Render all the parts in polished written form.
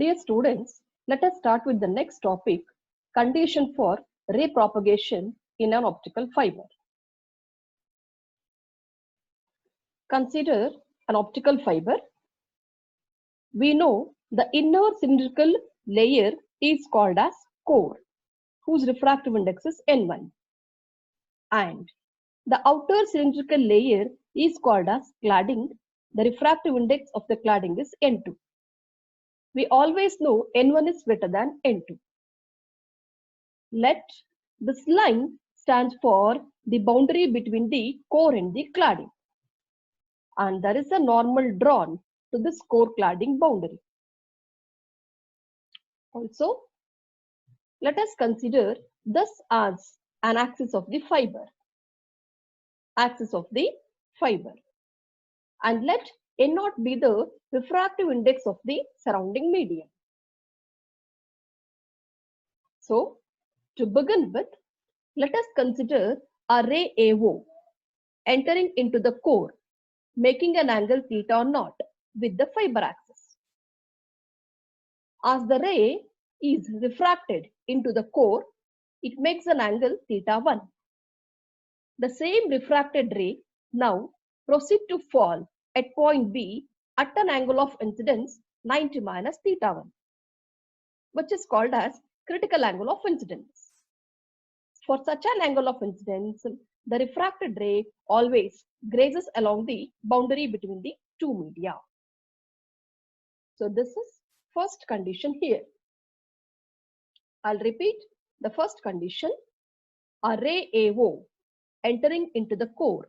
Dear students, let us start with the next topic, condition for ray propagation in an optical fiber. Consider an optical fiber. We know the inner cylindrical layer is called as core, whose refractive index is N1. And the outer cylindrical layer is called as cladding. The refractive index of the cladding is N2. We always know N1 is greater than N2. Let this line stand for the boundary between the core and the cladding. And there is a normal drawn to this core cladding boundary. Also, let us consider this as an axis of the fiber. Axis of the fiber. And let N0 be the refractive index of the surrounding medium. So, to begin with, let us consider a ray AO entering into the core, making an angle theta naught with the fiber axis. As the ray is refracted into the core, it makes an angle theta 1. The same refracted ray now proceeds to fall at point B at an angle of incidence 90 minus theta 1, which is called as critical angle of incidence. For such an angle of incidence, the refracted ray always grazes along the boundary between the two media. So this is first condition here. I'll repeat the first condition. A ray AO entering into the core,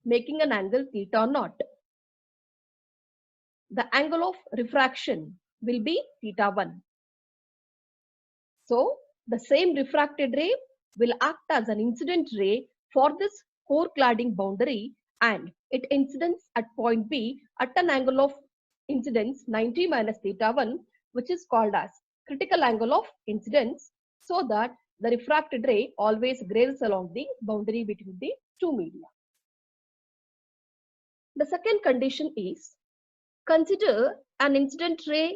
making an angle theta naught. The angle of refraction will be theta 1. So the same refracted ray will act as an incident ray for this core cladding boundary, and it incidents at point B at an angle of incidence 90 minus theta 1, which is called as critical angle of incidence, so that the refracted ray always grazes along the boundary between the two media. The second condition is, consider an incident ray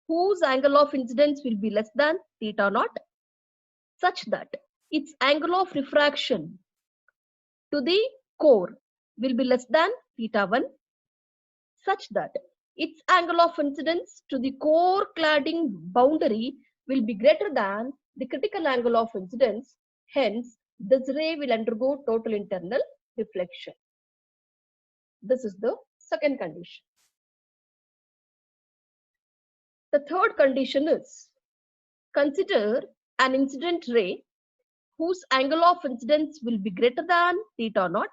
whose angle of incidence will be less than theta naught, such that its angle of refraction to the core will be less than theta 1, such that its angle of incidence to the core cladding boundary will be greater than the critical angle of incidence. Hence, this ray will undergo total internal reflection. This is the second condition. The third condition is, consider an incident ray whose angle of incidence will be greater than theta naught,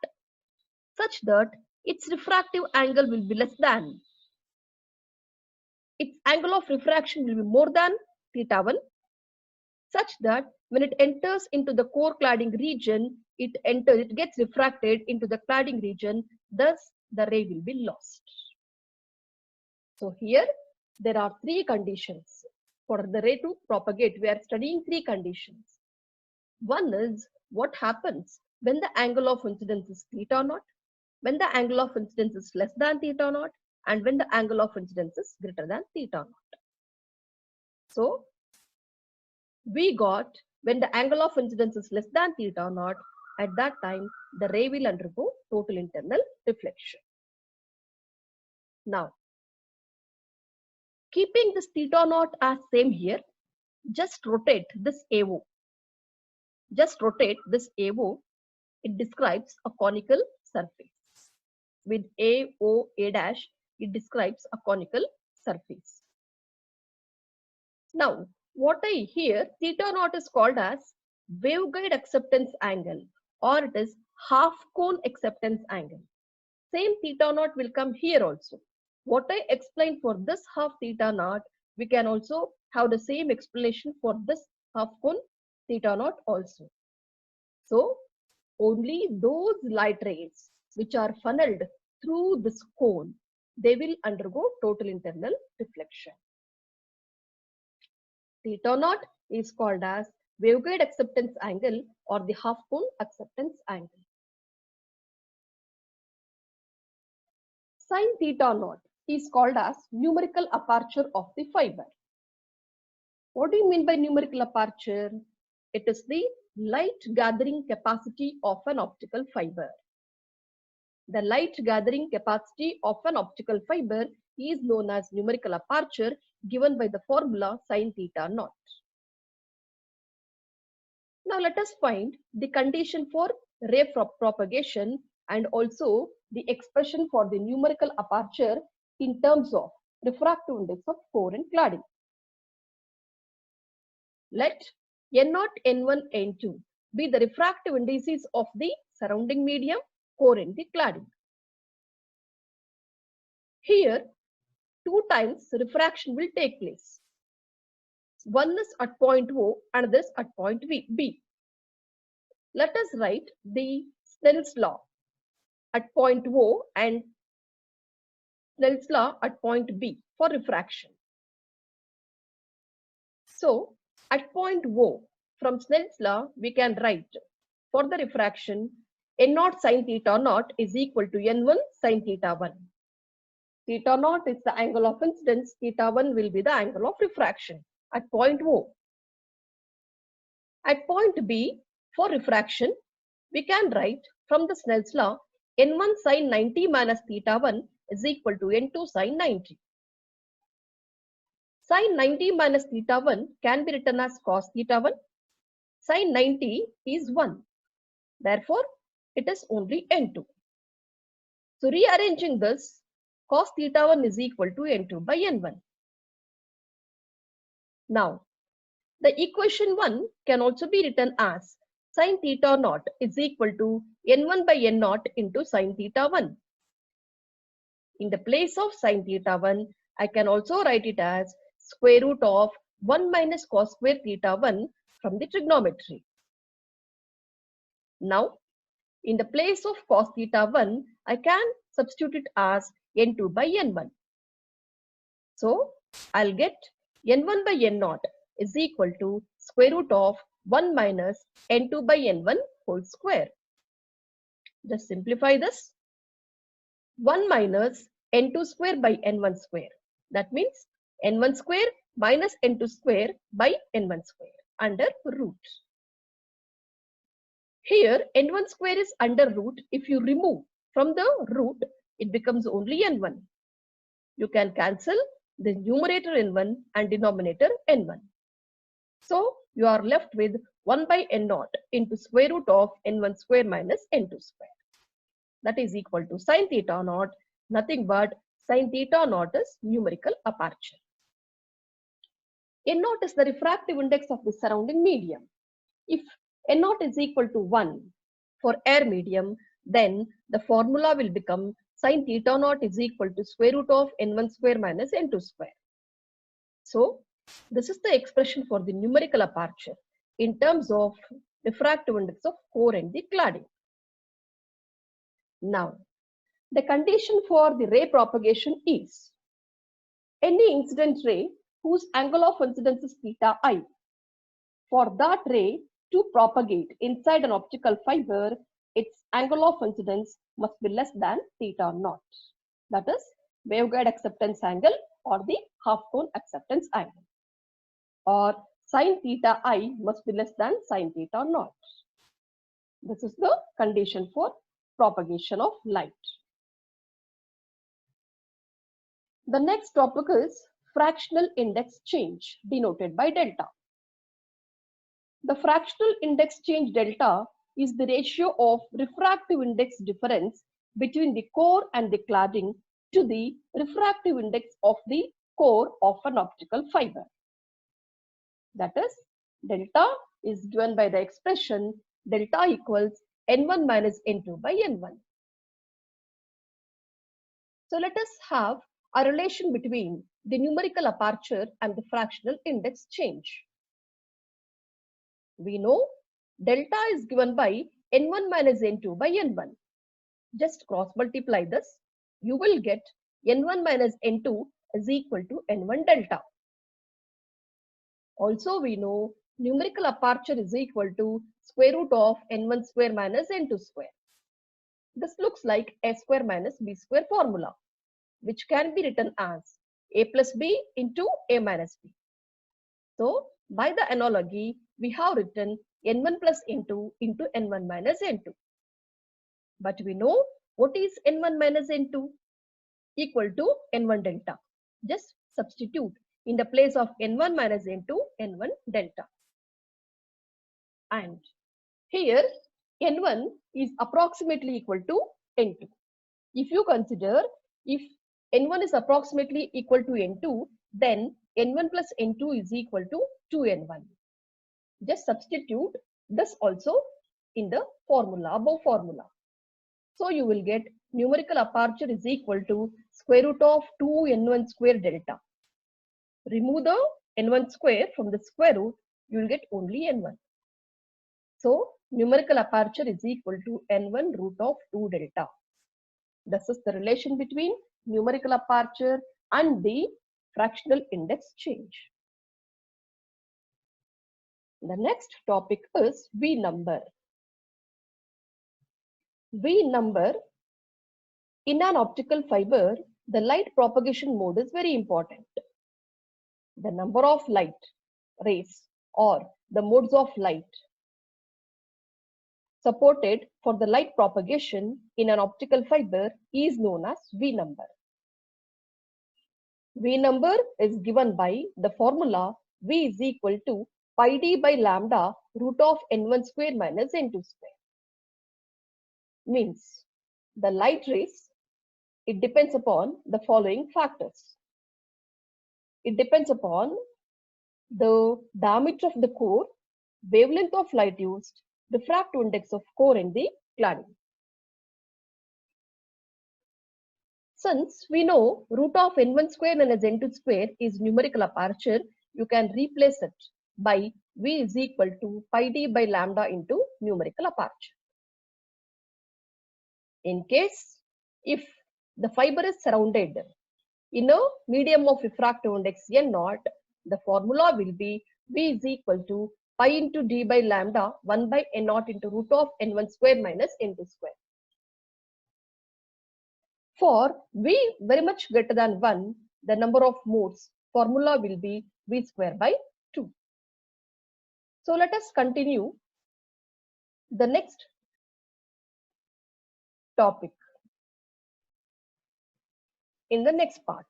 such that its refractive angle will be less than. Its angle of refraction will be more than theta 1, such that when it enters into the core cladding region, it gets refracted into the cladding region, thus the ray will be lost. So here there are three conditions for the ray to propagate. We are studying three conditions. One is what happens when the angle of incidence is theta naught, when the angle of incidence is less than theta naught, and when the angle of incidence is greater than theta naught. So we got when the angle of incidence is less than theta naught, at that time the ray will undergo total internal reflection. Now, keeping this theta naught as same here, just rotate this AO. Just rotate this AO. It describes a conical surface. With AO A dash, it describes a conical surface. Now, what I hear, theta naught is called as waveguide acceptance angle, or it is half cone acceptance angle. Same theta naught will come here also. What I explained for this half theta naught, we can also have the same explanation for this half cone theta naught also. So only those light rays which are funneled through this cone, they will undergo total internal reflection. Theta naught is called as waveguide acceptance angle or the half cone acceptance angle. Sin theta naught is called as numerical aperture of the fiber. What do you mean by numerical aperture? It is the light gathering capacity of an optical fiber. The light gathering capacity of an optical fiber is known as numerical aperture, given by the formula sin theta naught. Now let us find the condition for ray propagation and also the expression for the numerical aperture in terms of refractive index of core and cladding. Let N0, N1, N2 be the refractive indices of the surrounding medium, core and the cladding. Here, 2 times refraction will take place. One is at point O and this at point B. Let us write the Snell's law at point O and Snell's law at point B for refraction. So, at point O, from Snell's law, we can write for the refraction N0 sin theta naught is equal to N1 sin theta 1. Theta naught is the angle of incidence, theta 1 will be the angle of refraction at point O. At point B, for refraction, we can write from the Snell's law N1 sin 90 minus theta 1 is equal to N2 sin 90. Sin 90 minus theta 1 can be written as cos theta 1. Sin 90 is 1. Therefore, it is only N2. So, rearranging this, cos theta 1 is equal to N2 by N1. Now, the equation 1 can also be written as sin theta naught is equal to N1 by N naught into sin theta 1. In the place of sin theta 1, I can also write it as square root of 1 minus cos square theta 1 from the trigonometry. Now, in the place of cos theta 1, I can substitute it as N2 by N1. So, I'll get N1 by N0 is equal to square root of 1 minus N2 by N1 whole square. Just simplify this. 1 minus N2 square by N1 square. That means N1 square minus N2 square by N1 square under root. Here N1 square is under root. If you remove from the root, it becomes only N1. You can cancel the numerator N1 and denominator N1. So you are left with 1 by N0 into square root of N1 square minus N2 square. That is equal to sin theta naught, nothing but sin theta naught is numerical aperture. N0 is the refractive index of the surrounding medium. If N0 is equal to 1 for air medium, then the formula will become sin theta naught is equal to square root of N1 square minus N2 square. So, this is the expression for the numerical aperture in terms of refractive index of core and the cladding. Now, the condition for the ray propagation is any incident ray whose angle of incidence is theta I. For that ray to propagate inside an optical fiber, its angle of incidence must be less than theta naught. That is waveguide acceptance angle or the half cone acceptance angle. Or sin theta I must be less than sin theta naught. This is the condition for propagation of light. The next topic is fractional index change denoted by delta. The fractional index change delta is the ratio of refractive index difference between the core and the cladding to the refractive index of the core of an optical fiber. That is, delta is given by the expression delta equals N1 minus N2 by N1. So let us have a relation between the numerical aperture and the fractional index change. We know delta is given by N1 minus N2 by N1. Just cross multiply this. You will get N1 minus N2 is equal to N1 delta. Also, we know numerical aperture is equal to square root of N1 square minus N2 square. This looks like A square minus B square formula, which can be written as A plus B into A minus B. So by the analogy, we have written n1 plus n2 into n1 minus n2. But we know what is n1 minus n2 equal to n1 delta. Just substitute in the place of n1 minus n2, n1 delta. And here n1 is approximately equal to n2. If you consider if n1 is approximately equal to n2, then n1 plus n2 is equal to 2n1. Just substitute this also in the formula, above formula. So you will get numerical aperture is equal to square root of 2n1 square delta. Remove the n1 square from the square root, you will get only n1. So numerical aperture is equal to n1 root of 2 delta. This is the relation between numerical aperture and the fractional index change. The next topic is V number. V number in an optical fiber, the light propagation mode is very important. The number of light rays or the modes of light supported for the light propagation in an optical fiber is known as V number. V number is given by the formula V is equal to pi d by lambda root of n1 square minus n2 square. Means the light rays, it depends upon the following factors. It depends upon the diameter of the core, wavelength of light used, refractive index of core and the cladding. Since we know root of n1 square minus n2 square is numerical aperture, you can replace it by V is equal to pi d by lambda into numerical aperture. In case if the fiber is surrounded in a medium of refractive index n0, the formula will be V is equal to pi into d by lambda 1 by n0 into root of n1 square minus n2 square. For V very much greater than 1, the number of modes formula will be V square by 2. So let us continue the next topic in the next part.